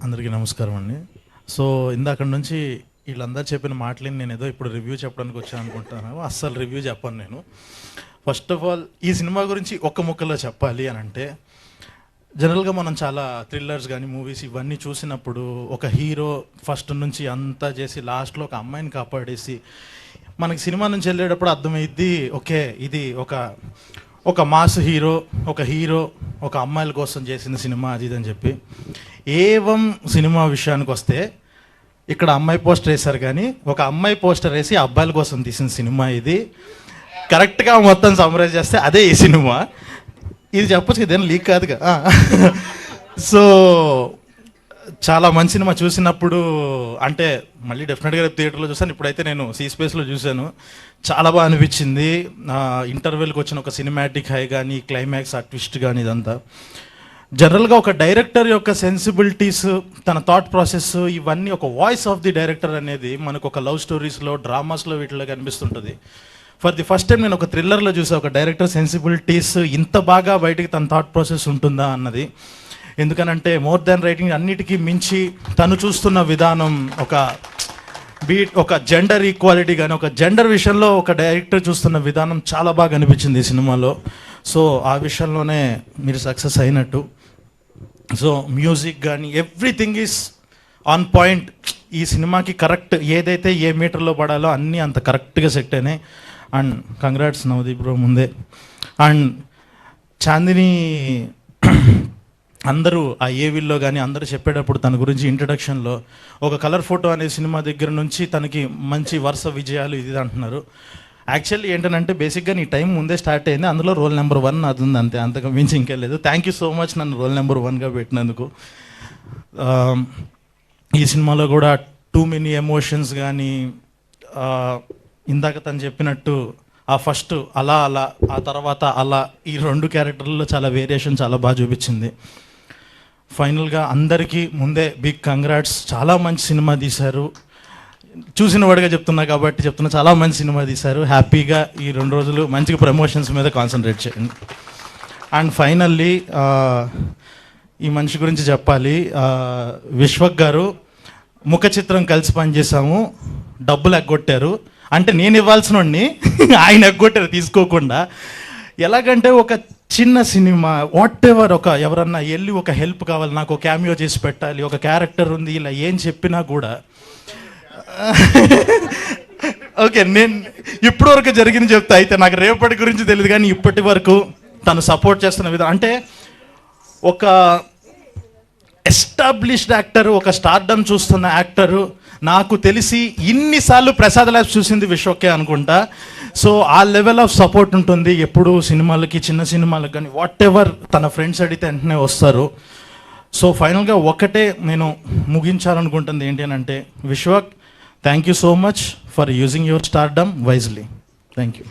అందరికీ నమస్కారం అండి. సో ఇందాక నుంచి వీళ్ళందరూ చెప్పిన మాటలని నేను ఏదో ఇప్పుడు రివ్యూ చెప్పడానికి వచ్చాను అనుకుంటున్నాను. అస్సలు రివ్యూ చెప్పను నేను. ఫస్ట్ ఆఫ్ ఆల్ ఈ సినిమా గురించి ఒక్క ముక్కలో చెప్పాలి అని అంటే, జనరల్గా మనం చాలా థ్రిల్లర్స్ కానీ మూవీస్ ఇవన్నీ చూసినప్పుడు ఒక హీరో ఫస్ట్ నుంచి అంతా చేసి లాస్ట్లో ఒక అమ్మాయిని కాపాడేసి మనకి సినిమా నుంచి వెళ్ళేటప్పుడు అర్థమైద్ది, ఓకే ఇది ఒక మాస్ హీరో ఒక అమ్మాయిల కోసం చేసిన సినిమా అది ఇది అని చెప్పి. ఏవం సినిమా విషయానికి వస్తే ఇక్కడ అమ్మాయి పోస్టర్ వేశారు, కానీ ఒక అమ్మాయి పోస్టర్ వేసి అబ్బాయిల కోసం తీసిన సినిమా ఇది. కరెక్ట్గా మొత్తం సమ్మరైజ్ చేస్తే అదే ఈ సినిమా. ఇది చెప్పచ్చు కదా, ఏం లీక్ కాదుగా. సో చాలా మంచి సినిమా. చూసినప్పుడు అంటే మళ్ళీ డెఫినెట్గా రేపు థియేటర్లో చూసాను, ఇప్పుడైతే నేను సీ స్పేస్లో చూశాను. చాలా బాగా అనిపించింది. ఇంటర్వెల్కి వచ్చిన ఒక సినిమాటిక్ హై కానీ, క్లైమాక్స్ ఆ ట్విస్ట్ కానీ, ఇదంతా జనరల్గా ఒక డైరెక్టర్ యొక్క సెన్సిబిలిటీస్, తన థాట్ ప్రాసెస్, ఇవన్నీ ఒక వాయిస్ ఆఫ్ ది డైరెక్టర్ అనేది మనకు ఒక లవ్ స్టోరీస్లో, డ్రామాస్లో వీటిలో కనిపిస్తుంటుంది. ఫర్ ది ఫస్ట్ టైం నేను ఒక థ్రిల్లర్లో చూసా ఒక డైరెక్టర్ సెన్సిబిలిటీస్ ఇంత బాగా బయటికి తన థాట్ ప్రాసెస్ ఉంటుందా అన్నది. ఎందుకనంటే మోర్ దాన్ రైటింగ్ అన్నిటికీ మించి తను చూస్తున్న విధానం, ఒక జెండర్ ఈక్వాలిటీ కానీ, ఒక జెండర్ విషయంలో ఒక డైరెక్టర్ చూస్తున్న విధానం చాలా బాగా అనిపించింది ఈ సినిమాలో. సో ఆ విషయంలోనే మీరు సక్సెస్ అయినట్టు. సో మ్యూజిక్ కానీ ఎవ్రీథింగ్ ఈజ్ ఆన్ పాయింట్. ఈ సినిమాకి కరెక్ట్ ఏదైతే ఏ మీటర్లో పడాలో అన్నీ అంత కరెక్ట్గా సెట్ అయినాయి. అండ్ కంగ్రాట్స్ నవదీప్ బ్రో ముందే. అండ్ చాందిని అందరూ ఆ ఏవిల్లో కానీ అందరూ చెప్పేటప్పుడు తన గురించి ఇంట్రడక్షన్లో ఒక కలర్ ఫోటో అనే సినిమా దగ్గర నుంచి తనకి మంచి వరుస విజయాలు ఇది అంటున్నారు. యాక్చువల్లీ ఏంటంటే బేసిక్గా నీ టైం ముందే స్టార్ట్ అయింది, అందులో రోల్ నెంబర్ 1 అది ఉంది అంతే, అంతకు మించి ఇంకేం లేదు. థ్యాంక్ యూ సో మచ్ నన్ను రోల్ నెంబర్ 1గా పెట్టినందుకు. ఈ సినిమాలో కూడా టూ మెనీ ఎమోషన్స్ కానీ, ఇందాక తను చెప్పినట్టు ఆ ఫస్ట్ అలా ఆ తర్వాత అలా, ఈ 2 క్యారెక్టర్లలో చాలా వేరియేషన్ చాలా బాగా చూపించింది. ఫైనల్గా అందరికీ ముందే బిగ్ కంగ్రాట్స్. చాలా మంచి సినిమా తీశారు. చూసిన వాడిగా చెప్తున్నా కాబట్టి చెప్తున్నా, చాలా మంచి సినిమా తీశారు. హ్యాపీగా ఈ 2 రోజులు మంచిగా ప్రమోషన్స్ మీద కాన్సన్ట్రేట్ చేయండి. అండ్ ఫైనల్లీ ఈ మనిషి గురించి చెప్పాలి. విశ్వక్ గారు ముఖ చిత్రం కలిసి పనిచేసాము, డబ్బులు ఎగ్గొట్టారు. అంటే నేను ఇవ్వాల్సిన వాడిని ఆయన ఎగ్గొట్టారు తీసుకోకుండా. ఎలాగంటే ఒక చిన్న సినిమా వాట్ ఎవర్, ఎవరన్నా వెళ్ళి ఒక హెల్ప్ కావాలి, నాకు ఒక క్యామియో చేసి పెట్టాలి, ఒక క్యారెక్టర్ ఉంది, ఇలా ఏం చెప్పినా కూడా ఓకే నేను ఇప్పటి వరకు జరిగింది చెప్తా. అయితే నాకు రేపటి గురించి తెలియదు, కానీ ఇప్పటి వరకు తను సపోర్ట్ చేస్తున్న విధం అంటే ఒక ఎస్టాబ్లిష్డ్ యాక్టర్, ఒక స్టార్డమ్ చూస్తున్న యాక్టరు. నాకు తెలిసి ఇన్నిసార్లు ప్రసాద్ ల్యాబ్స్ చూసింది విశ్వకే అనుకుంటా. సో ఆ లెవెల్ ఆఫ్ సపోర్ట్ ఉంటుంది ఎప్పుడు సినిమాలకి, చిన్న సినిమాలకు కానీ వాట్ ఎవర్ తన ఫ్రెండ్స్ అడిగితే వెంటనే వస్తారు. సో ఫైనల్గా ఒకటే నేను ముగించాలనుకుంటుంది ఏంటి అని అంటే, Vishwak thank you so much for using your stardom wisely. Thank you.